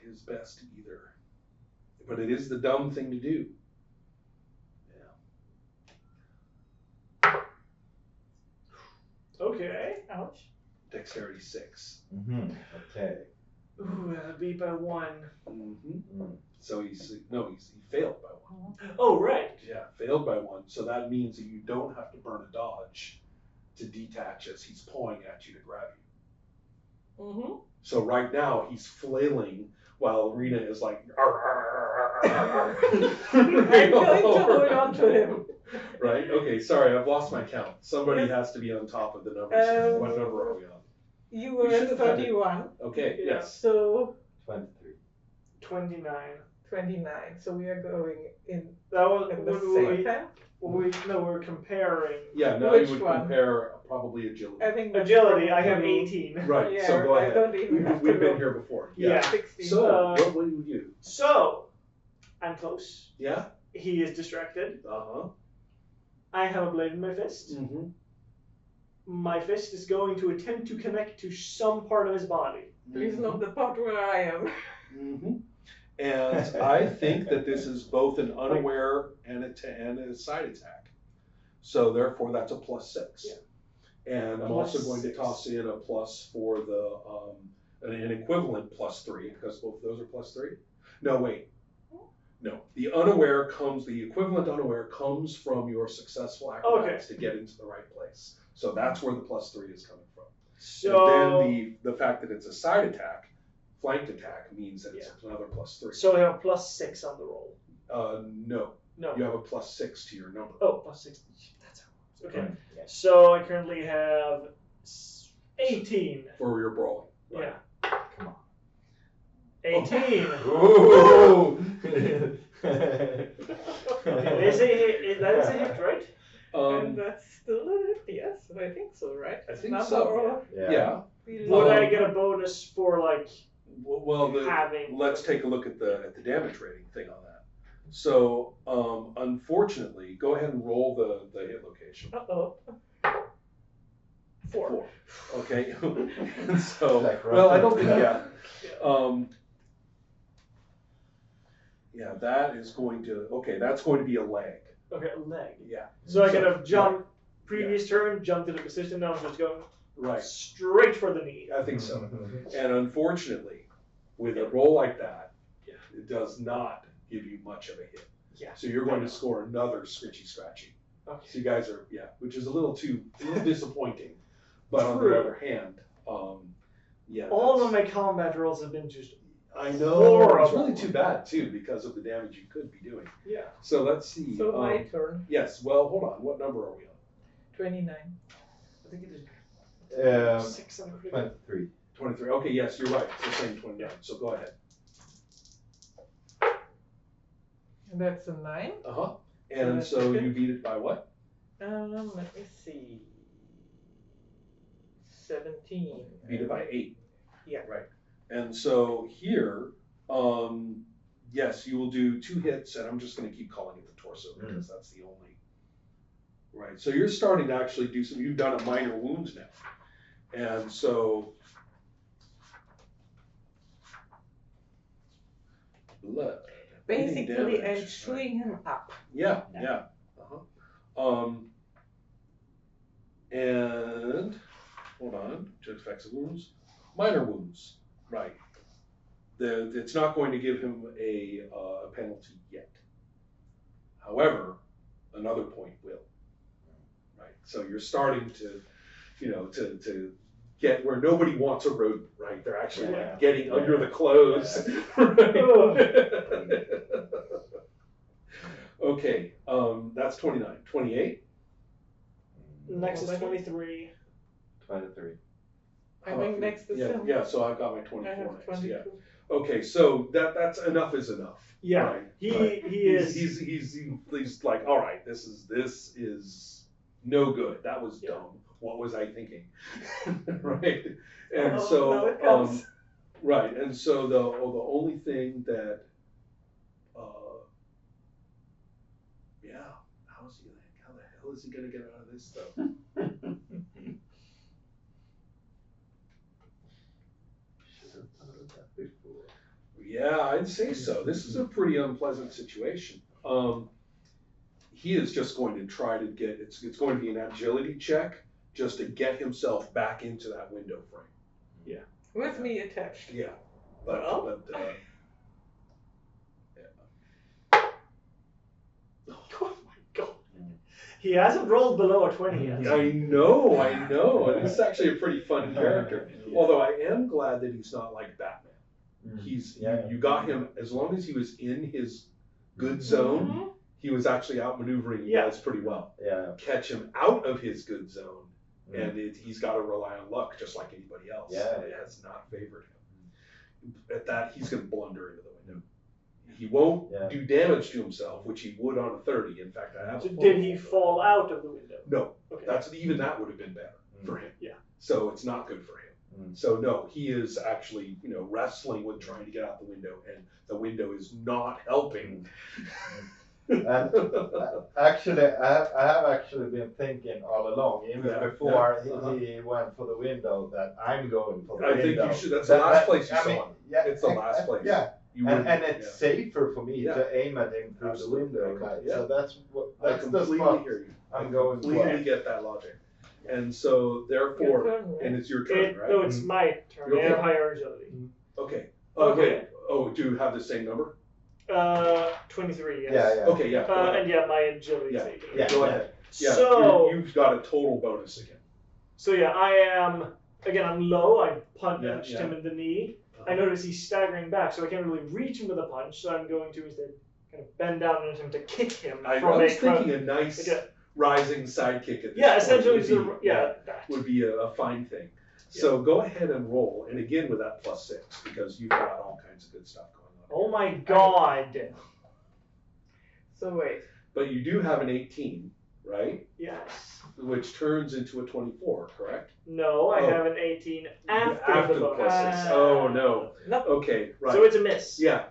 his best either. But it is the dumb thing to do. Yeah. Okay. Ouch. Dexterity 6. Okay. Ooh, beat by 1. So he failed by 1. Oh, right. Yeah, failed by 1. So that means that you don't have to burn a dodge to detach as he's pawing at you to grab you. So right now he's flailing while Rena is like. I'm going to hold on to him. Right? Okay, sorry, I've lost my count. Somebody has to be on top of the numbers. What number are we on? You were at 31. Okay, Yeah. yes. So 23. 29. 29. So we are going in That was at the same time. we're comparing. Yeah, now Which you would one? compare probably agility. I think Agility, I have 18. Right, Yeah, so go I ahead. don't even have to We've been look. here before. Yeah. 16. So, what will you do? So, I'm close. Yeah? He is distracted. Uh-huh. I have a blade in my fist. Mm-hmm. My fist is going to attempt to connect to some part of his body. Please not the part where I am. Mm-hmm. And I think that this is both an unaware and a side attack. So therefore that's a +6. Yeah. And I'm also going to toss in a plus for the an equivalent +3, because both of those are +3. No, wait. No. The equivalent unaware comes from your successful acrobatics to get into the right place. So that's where the +3 is coming from. So, and then the fact that it's a side attack, flanked attack, means that it's another +3. So I have a +6 on the roll. No. No. You have a +6 to your number. Oh, +6. That's how it was. Okay. Right. Yeah. So I currently have 18. For your brawling. Yeah. Come on. 18. Ooh! Is it hit? That is a hit, right? And that's still a hit, yes, I think so, right? I think Number so. or Yeah. Would I get a bonus for like Well, having? let's take a look at the damage rating thing on that. So, unfortunately, go ahead and roll the hit location. Uh-oh. 4. Okay. And so, Like well, I don't rough. think, yeah, that is going to, that's going to be a leg. Okay, a leg. Yeah. So I could have jumped previous turn, jumped to the position. Now I'm just going Right. straight for the knee. I think so. And unfortunately, with a roll like that, it does not give you much of a hit. Yeah. So you're going to score another scratchy. Okay. So you guys are, which is a little disappointing. But on the other hand, all of my combat rolls have been just. I know. horrible. It's really too bad too, because of the damage you could be doing. Yeah. So let's see. So my turn. Yes. Well, hold on. What number are we on? 29. I think it is. 6 on the critical. 23. 23. Okay. Yes, you're right. It's the same 29. So go ahead. And that's a 9. And that's so good. you beat it by what? Let me see. 17. Beat it by 8. Yeah. Right. And so here, yes, you will do 2 hits, and I'm just going to keep calling it the torso because that's the only. Right. So you're starting to actually do some. You've done a minor wounds now, and so blood. Basically, damage, I'm right. chewing him up. Yeah. And hold on, to effects of wounds, minor wounds, right? It's not going to give him a penalty yet. However, another point will. Right. So you're starting to, to get where nobody wants a rodent, right? They're actually like getting under the clothes. Right? Okay, that's 29. 28. Next is 23. 23. I think next is him. Yeah, so I've got my I 24 have next. 22. Yeah. Okay, so that's enough is enough. Yeah. Right? He He's is. He's like, all right, this is no good. That was dumb. What was I thinking? Right. And so now it comes. right. And so the only thing that how the hell is he gonna get out of this though? Should have thought of that before. We Yeah, I'd say so. This is a pretty unpleasant situation. He is just going to try to get, it's going to be an agility check just to get himself back into that window frame. With me attached. Yeah. Well. Oh my god. He hasn't rolled below a 20 yet. I know. And this is actually a pretty fun character. Although I am glad that he's not like Batman. You got him, as long as he was in his good zone, he was actually outmaneuvering you guys pretty well. Yeah. Catch him out of his good zone, and he's got to rely on luck just like anybody else. Yeah. It has not favored him. At that, he's going to blunder into the window. He won't do damage to himself, which he would on a 30. In fact, I have. So did he fall out of the window? No. Okay. Even that would have been better for him. Yeah. So it's not good for him. So no, he is actually, wrestling with trying to get out the window, and the window is not helping. And actually, I have actually been thinking all along, even before he went for the window, that I'm going for the window. I think you should. That's the last place you saw him. Yeah, it's the last place. Yeah. And it's safer for me to aim at him through the window, right? Yeah. So that's I completely hear you. I'm going for. Completely get that logic. And so therefore, and it's your turn, right? No, it's my turn. I have higher agility. Okay. Okay. Oh, do you have the same number? 23. Yes. Yeah. Okay. Yeah. And my agility is 18. Yeah. Go ahead. Yeah. So you've got a total bonus again. So I am again. I'm low. I punched him in the knee. I notice he's staggering back, so I can't really reach him with a punch. So I'm going to instead kind of bend down and attempt to kick him. I was thinking a nice rising sidekick at this essentially. That would be a fine thing. So go ahead and roll, and again with that +6, because you've got all kinds of good stuff going on. Oh my god! So wait. But you do have an 18, right? Yes. Which turns into a 24, correct? No, I have an 18 after the bonus. +6. Oh no. Nope. Okay, right. So it's a miss. Yeah.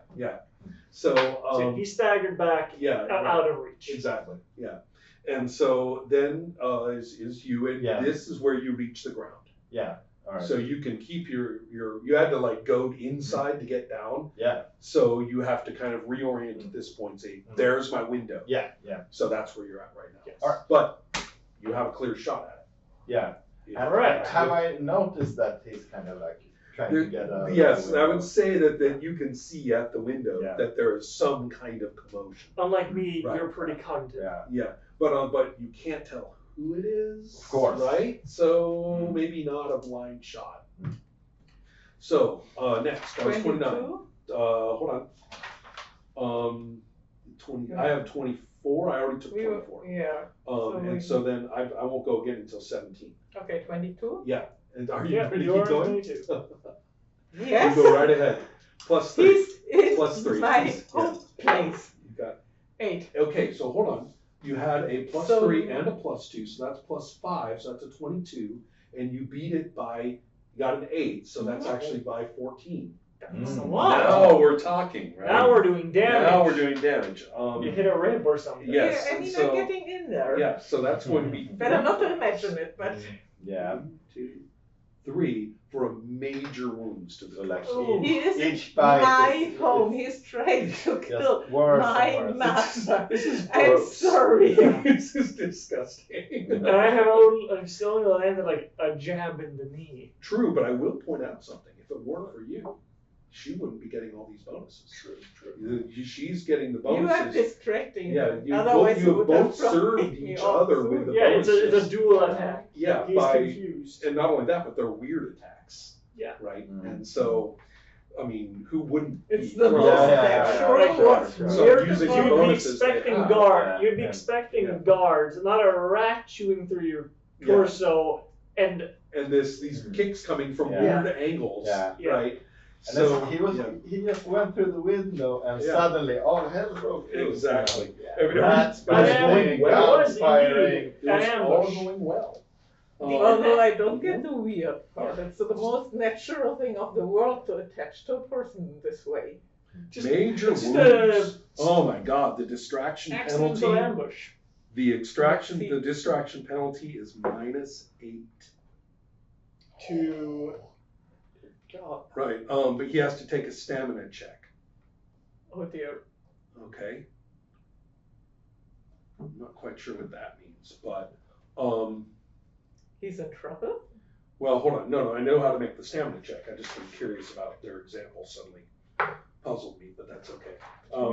So he staggered back out of reach. Exactly. Yeah. And so then is you, and this is where you reach the ground. Yeah. All right. So you can keep you had to go inside to get down. Yeah. So you have to kind of reorient at this point, say, there's my window. Yeah. So that's where you're at right now. Yes. All right. But you have a clear shot at it. Yeah. Yeah. All right. Have I noticed that he's kind of trying to get out? Yes, I would say that you can see at the window that there is some kind of commotion. Unlike me, you're pretty cognitive. Yeah. But you can't tell who it is. Of course. Right? So maybe not a blind shot. So next, I was 29. Hold on. 20. I have 24. I already took 24. Yeah. And so then I won't go again until 17. Okay, 22. Yeah. And are you ready to you're keep going? 22. Yes. You go right ahead. +3. This is +3. my home place. You got 8. Okay, so hold on. You had a +3 and a +2, so that's +5, so that's a 22, and you beat it by, you got an 8, so that's actually by 14. That's a lot. Now we're talking, right? Now we're doing damage. Now we're doing damage. You hit a rib or something. Yes. Yeah, I mean, so, I'm getting in there. Yeah, so that's going to be Better not to imagine it, but. Yeah. 1, 2, 3 for a major wounds to the He is each bite my home. He's trying to kill my master. This is I'm gross. sorry. This is disgusting. And I'm still landed a jab in the knee. True, but I will point out something. If it weren't for you, she wouldn't be getting all these bonuses. True. She's getting the bonuses. You are distracting him. You Otherwise, have both probably served me each off other soon. with the Yeah, it's bonuses. a dual attack. Yeah, He's confused. And not only that, but they're weird attacks. Yeah. Right? And so, I mean, who wouldn't It's be the most thrilled? sure. So using the You'd be bonuses they expecting have. guard. You'd be expecting guards, not a rat chewing through your torso, and these kicks coming from weird angles, right? And so he just went through the window and suddenly all hell broke loose. Exactly. Rats going, guns firing. It was all going well. Although I don't get the weird part. It's the most natural thing of the world to attach to a person this way. Major wounds. Oh my God, the distraction accidental penalty. ambush. The distraction penalty is -8. To God. Right. But he has to take a stamina check. Oh dear. Okay. I'm not quite sure what that means, but He's in trouble? well, hold on. No, I know how to make the stamina check. I just been curious about their example. Suddenly puzzled me, but that's okay.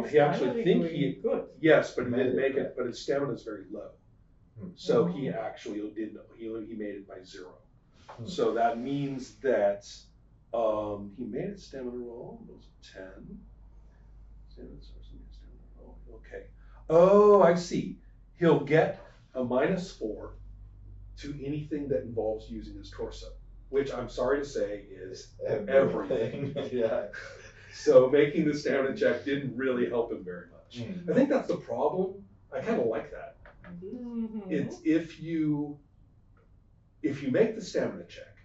He's He actually finally think doing he good. yes, but he Made didn't it, make right? it. But his stamina is very low, Hmm. so he actually didn't. He made it by 0. Hmm. So that means that he made his stamina roll. It was 10. Stamina roll. Okay. Oh, I see. He'll get a -4 to anything that involves using his torso, which I'm sorry to say is everything. Yeah. So making the stamina check didn't really help him very much. I think that's the problem. I kind of like that. Mm-hmm. It's if you make the stamina check,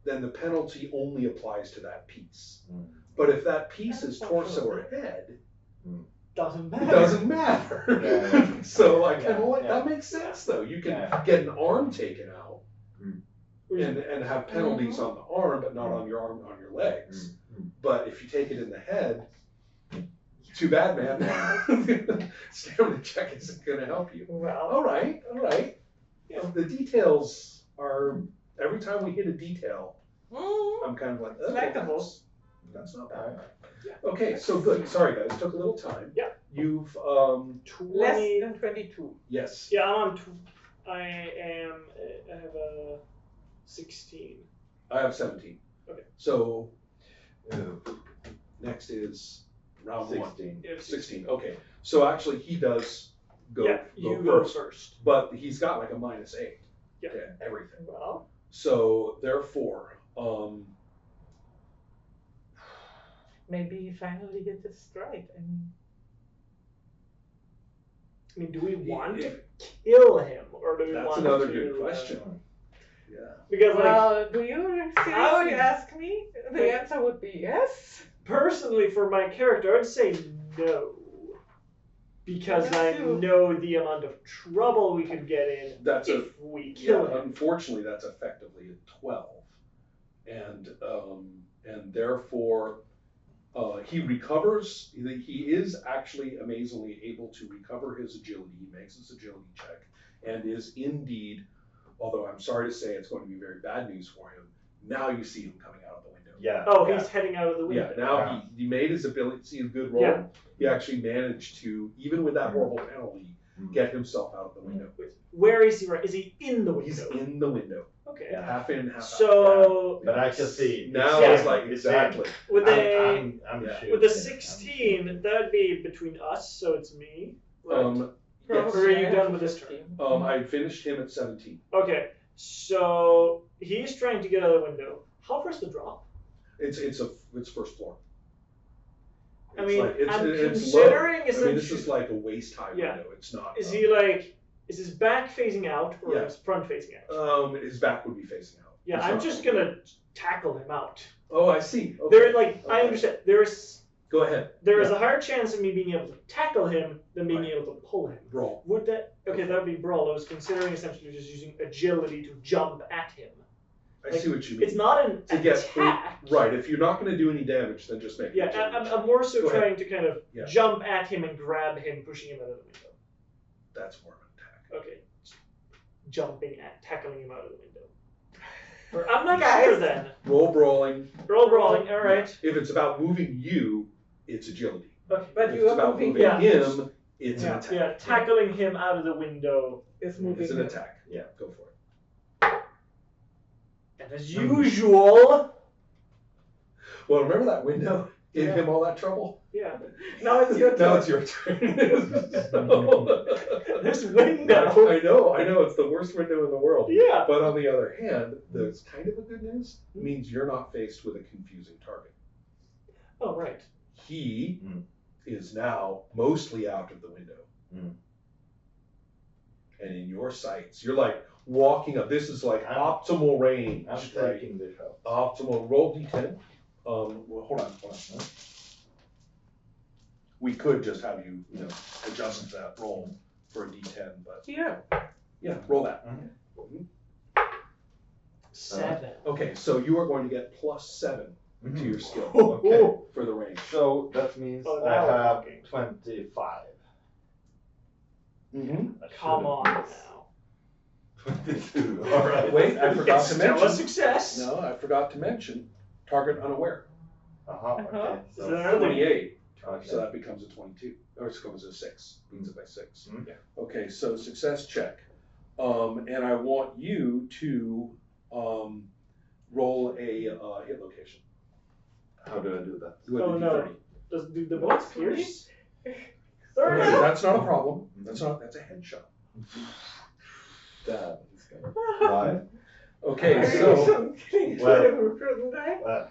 then the penalty only applies to that piece. Mm. But if that piece is torso or head, Doesn't it matter. doesn't matter. Yeah. So I kind of Yeah, like yeah. that makes sense though. You can Yeah. get an arm taken out Mm. and have penalties on the arm, but not on your legs. Mm. But if you take it in the head, too bad, man. Stamina check isn't going to help you. Well, All right. You know, the details are, every time we hit a detail, I'm kind of like, oh, Selectable. that's not bad. Okay, so good. Sorry, guys, took a little time. Yeah. You've, less 20. than 22. yes. Yeah, I'm on. I have a 16. I have 17. Okay. So, next is round 16. 16. 16. Okay. So actually, he does go, Yeah, you go first. but he's got like a -8 Yeah. to everything. Well, So therefore, Maybe he finally hit his stride. I mean, do we want to if- kill him, or do we that's want another to? good question. Yeah. Because, like, Well, do you seriously would- ask me? The answer would be yes. personally, for my character, I'd say no. Because I Yes, you- know the amount of trouble we could get in That's a if we kill him. Unfortunately, that's effectively a 12, and therefore he recovers. He is actually amazingly able to recover his agility. He makes his agility check, and is indeed, although I'm sorry to say it's going to be very bad news for him. Now you see him coming out of the window. Yeah. Oh, yeah. he's heading out of the window. Yeah. Now Yeah. he made his ability. See a good roll. Yeah. He actually managed to, even with that horrible penalty, get himself out of the window. Where is he? Right? Is he in the window? He's in the window. Okay. Yeah. Half in, half out. So But I can see. Now Yeah. it's like exactly. with a I'm Yeah. sure with a it's- 16, that would be between us. So it's me. Right? Yes. Or are you done with this turn? I finished him at 17. Okay. So he's trying to get out of the window. How far's the drop? It's first floor. I It's mean, like, it's I'm low. considering I mean, this essentially. is like a waist high Yeah. window. It's not. Is he like? Is his back facing out or Yeah. his front facing out? His back would be facing out. Yeah, It's I'm not- just gonna tackle him out. Oh, I see. Okay. There, like, I Okay. understand. There is Go ahead. a higher chance of me being able to tackle him than being Right. able to pull him. Roll. Would that? Okay, that would be brawl. I was considering essentially just using agility to jump at him. I Like, see what you mean. It's not an to get attack. right. If you're not going to do any damage, then just make. an Yeah, agility check. I'm more so Go ahead. trying to kind of Yeah. jump at him and grab him, pushing him out of the window. That's more of an attack. Okay, tackling him out of the window. Or, I'm not Guys. sure then. Roll brawling. Roll brawling. All right. If it's about moving you, it's agility. Okay. But If you it's are about moving moving Yeah. him, it's Yeah. an attack. Yeah, tackling him out of the window. is moving. It's an him. attack. Yeah, go for it. And as usual. Well, remember that window gave Yeah. him all that trouble? Yeah. Now it's your turn. Now it's your turn. So- This window. I know, it's the worst window in the world. Yeah. But on the other hand, there's kind of a good news. It means you're not faced with a confusing target. Oh, right. He is now mostly out of the window. And in your sights. You're like walking up. This is like optimal range. I'm right? taking the shot. Optimal. Roll d10. Well, hold on. We could just have you, adjust that roll for a d10, but Here. yeah, roll that. 7. Okay, so you are going to get +7 to your skill Okay. for the range. So that means Oh, I now we're have talking. 25. Mm-hmm. Come on now. 22. All right. Wait, I forgot It's to still mention. a success. No, I forgot to mention. Target unaware. Okay. Is So, there- 28. okay. So that becomes a 22. Or it becomes a 6. Beats it by 6. Mhm. Yeah. Okay, so success check. And I want you to roll a hit location. How do I do that? With Oh, a no. D30. Do the bullets pierce? Okay, that's not a problem. That's a headshot. Damn. Right. Okay, I so shouldn't think Well- whatever, shouldn't I?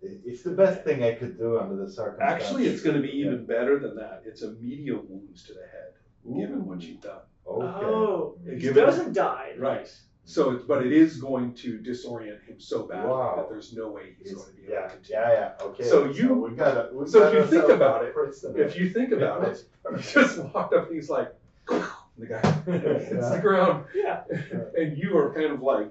It's the best thing I could do under the circumstances. actually it's going to be even better than that. It's a medium wounds to the head, given what you've done. Okay. Oh, he Given- doesn't die. Right. So, but it is going to disorient him so badly Wow. that there's no way he's going to be able Yeah, to continue. yeah, okay. So you- we gotta, so if you think about it, prisoner. If you think about it, he just walked up and he's like, the guy hits the ground, Yeah. and you are kind of like,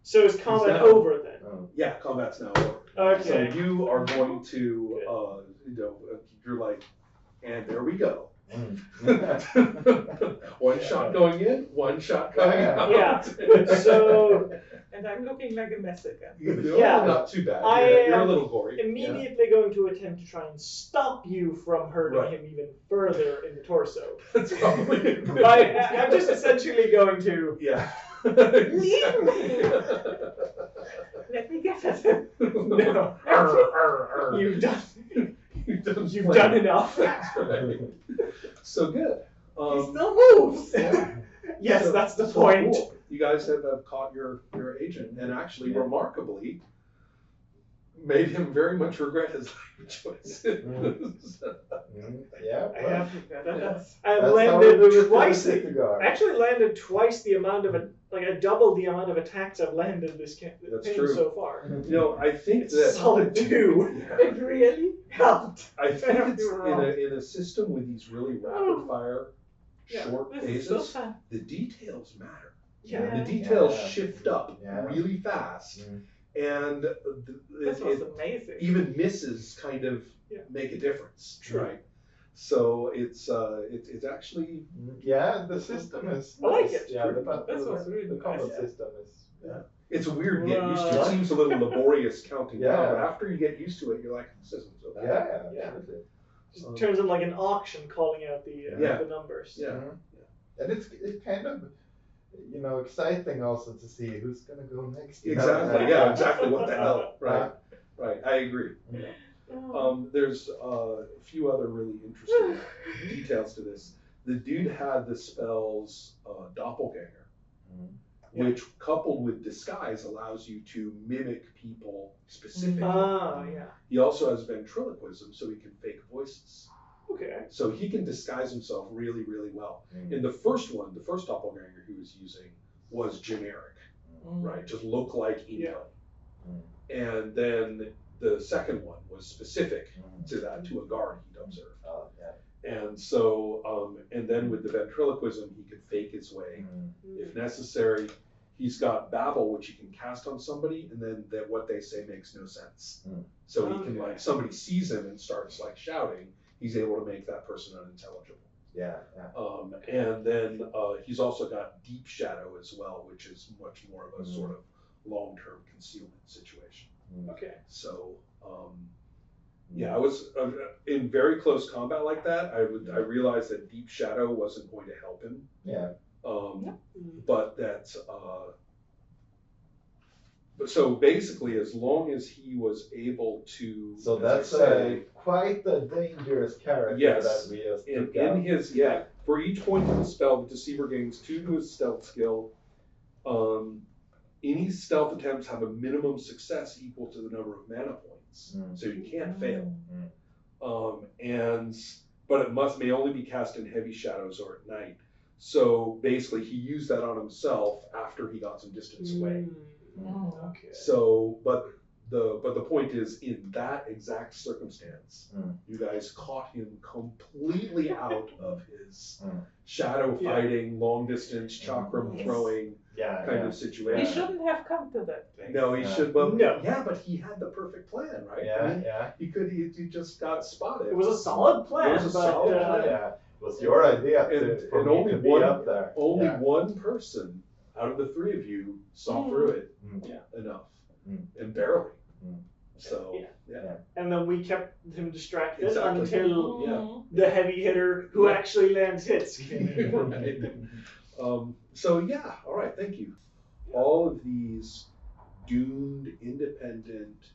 So is combat down. over then? yeah, combat's now over. So Okay. you are going to, you're like, and there we go. One shot going in, one shot coming out. Yeah. So And I'm looking like a mess again. Yeah. Not too bad. I You're a am little gory. immediately going to attempt to try and stop you from hurting Right. him even further in the torso. That's probably. I'm just essentially going to. Yeah. Leave me. Let me get at him. No. You've done. You've done enough. That's right. So good. He still moves. Yes, So- that's the so point. cool. You guys have caught your agent, and actually, Yeah. remarkably, made him very much regret his life choices. Yeah, I well, have. That's I've that's how we do landed it twice. to the cigar. I actually landed twice the amount of I doubled the amount of attacks I've landed this campaign That's true. so far. You know, I think It's that solid 2. Yeah. it really helped. I think have it's to roll. in a system with these really rapid fire, Yeah, short This is so phases. fun. The details matter. Yeah. The details Yeah. shift up Yeah. really fast, Mm. This and was it, amazing. even misses kind of Yeah. make a difference, True. right? So it's actually Yeah, the system is. I like it. Yeah, This was really the combat nice. system is. Yeah. it's a weird get used to. It Right. seems a little laborious counting Yeah. down, but after you get used to it, you're like, this isn't so bad. Yeah, Yeah. absolutely. Just turns in like an auction calling out the Yeah. the numbers. Yeah. Mhm. And it's kind of, exciting also to see who's gonna go next. Exactly. Yeah. Exactly. What the hell? Right. Right. I agree. Oh. There's a few other really interesting details to this. The dude had the spells doppelganger, Mhm. which coupled with disguise allows you to mimic people specifically. Ah, yeah. He also has ventriloquism, so he can fake voices. Okay. So he can disguise himself really, really well. Mhm. In the first one, the first doppelganger he was using was generic, Mm. right? Just look like anybody. Mm. And then the second one was specific Mhm. to that, to a guard he'd observed. Oh, yeah. And so, and then with the ventriloquism, he could fake his way Mhm. if necessary. He's got babble, which he can cast on somebody, and then that what they say makes no sense. Mm. So he can, Okay. like, somebody sees him and starts like shouting, he's able to make that person unintelligible. Yeah, yeah. And then he's also got deep shadow as well, which is much more of a Mhm. sort of long-term concealment situation. Okay. So, yeah, I was in very close combat like that. I realized that deep shadow wasn't going to help him. Yeah. But that, so basically, as long as he was able to, So as that's I say, quite a dangerous character Yes. that we just took out. in his, for each point of the spell, the deceiver gains 2 to his stealth skill. Any stealth attempts have a minimum success equal to the number of mana points, Mm. so you can't fail. Mm. But it may only be cast in heavy shadows or at night. So basically, he used that on himself after he got some distance away. Mm, okay. So, but but the point is, in that exact circumstance, Mm. you guys caught him completely out of his Mm. shadow fighting, long distance, chakram Yes. throwing Yeah, kind yeah. of He situation. shouldn't have come to that place. No, he Yeah. should. Well, No. yeah, but he had the perfect plan, right? Yeah, I mean, yeah. he just got spotted. It was a solid plan, It was a but solid plan. Yeah, it was your idea for And me only to be one- up there. Only Yeah. one person out of the three of you saw through it enough, and barely. Mm. So Yeah. and then we kept him distracted Exactly. until Yeah. the heavy hitter who Yeah. actually lands hits came in. Right. So yeah, all right, thank you. All of these doomed, independent,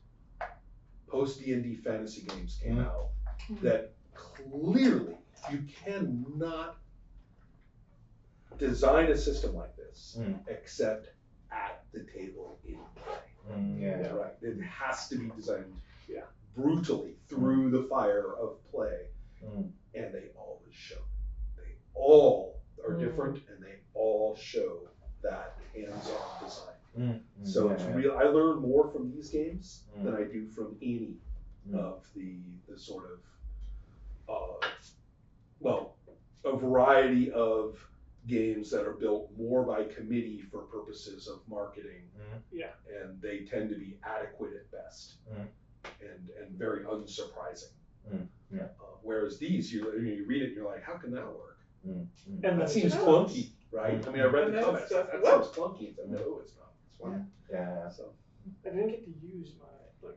post D&D fantasy games came out that clearly you cannot design a system like this except at the table in play. Yeah. Right. It has to be designed Yeah. brutally through the fire of play, Mm. and they always show. They all are different, and they all show that hands-on design. Mm. So it's real. I learn more from these games Mm. than I do from any Mm. of the sort of a variety of games that are built more by committee for purposes of marketing. Yeah. And they tend to be adequate at best, and very unsurprising. Yeah. Whereas these, you read it and you're like, how can that work? And That then seems it's clunky, right? I mean, I read And the then comments. it's That just, seems clunky. It's like, no, it's not. It's fine. Yeah. So I didn't get to use my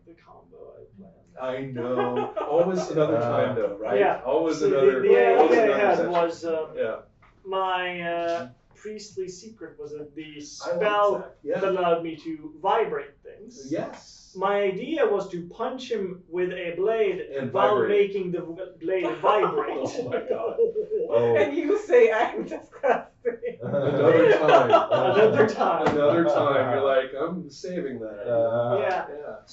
the combo I planned. I know. Always another time, though, right? Yeah. Always So another. the always idea I another had session. was Yeah. my priestly secret was that the I like spell that. Yeah. that allowed me to vibrate things. Yes. My idea was to punch him with a blade And while vibrate. making the blade vibrate. Oh my God. And you say I'm disgusting. Another time. Another time. Another time. You're like, I'm saving that. Yeah. Yeah.